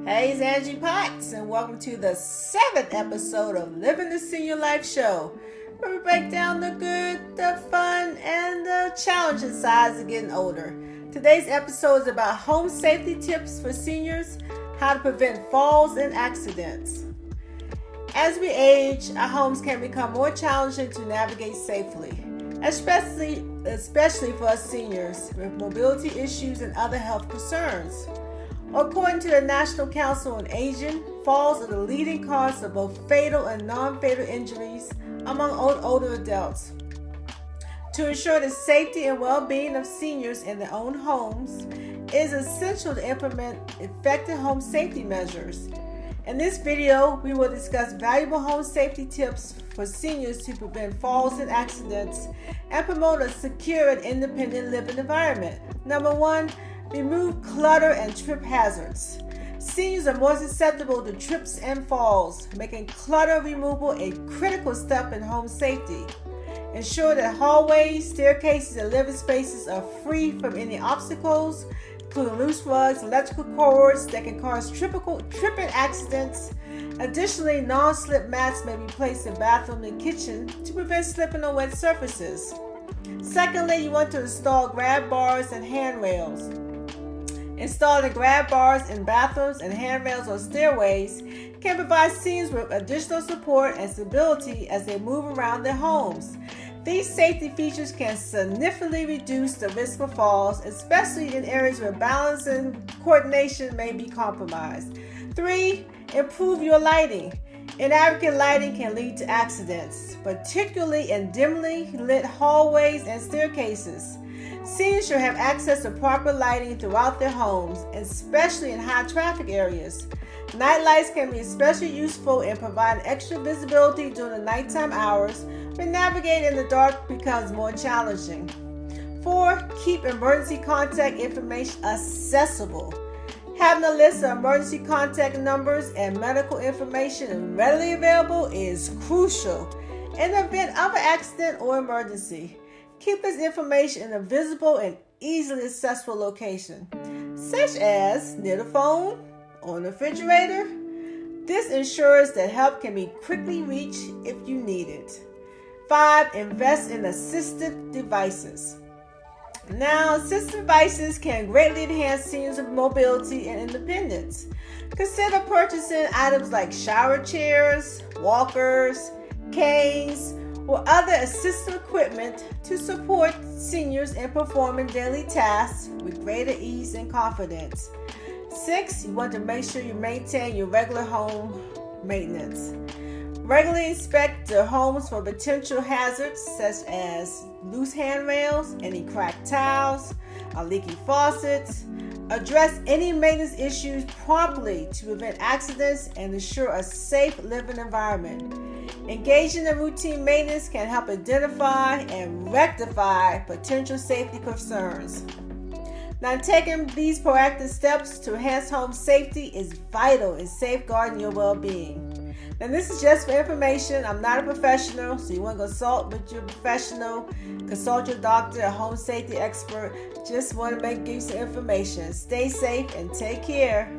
Hey, it's Angie Potts, and welcome to the 7th episode of Living the Senior Life Show, where we break down the good, the fun, and the challenging sides of getting older. Today's episode is about home safety tips for seniors, how to prevent falls and accidents. As we age, our homes can become more challenging to navigate safely, especially for us seniors with mobility issues and other health concerns. According to the National Council on Aging, falls are the leading cause of both fatal and non-fatal injuries among older adults. To ensure the safety and well-being of seniors in their own homes, it is essential to implement effective home safety measures. In this video, we will discuss valuable home safety tips for seniors to prevent falls and accidents and promote a secure and independent living environment. Number 1, remove clutter and trip hazards. Seniors are more susceptible to trips and falls, making clutter removal a critical step in home safety. Ensure that hallways, staircases, and living spaces are free from any obstacles, including loose rugs, electrical cords that can cause tripping accidents. Additionally, non-slip mats may be placed in bathrooms and kitchen to prevent slipping on wet surfaces. Secondly, you want to install grab bars and handrails. Installing grab bars in bathrooms and handrails on stairways can provide seniors with additional support and stability as they move around their homes. These safety features can significantly reduce the risk of falls, especially in areas where balance and coordination may be compromised. 3, improve your lighting. Inadequate lighting can lead to accidents, particularly in dimly lit hallways and staircases. Seniors should have access to proper lighting throughout their homes, especially in high traffic areas. Night lights can be especially useful in providing extra visibility during the nighttime hours when navigating in the dark becomes more challenging. 4, keep emergency contact information accessible. Having a list of emergency contact numbers and medical information readily available is crucial in the event of an accident or emergency. Keep this information in a visible and easily accessible location, such as near the phone, on the refrigerator. This ensures that help can be quickly reached if you need it. 5, invest in assistive devices. Now, assistive devices can greatly enhance seniors' mobility and independence. Consider purchasing items like shower chairs, walkers, canes, or other assistive equipment to support seniors in performing daily tasks with greater ease and confidence. 6, you want to make sure you maintain your regular home maintenance. Regularly inspect your homes for potential hazards such as loose handrails, any cracked tiles, or leaky faucets. Address any maintenance issues promptly to prevent accidents and ensure a safe living environment. Engaging in routine maintenance can help identify and rectify potential safety concerns. Now, taking these proactive steps to enhance home safety is vital in safeguarding your well-being. Now, this is just for information. I'm not a professional, so you want to consult with your professional, consult your doctor, a home safety expert. Just want to give you some information. Stay safe and take care.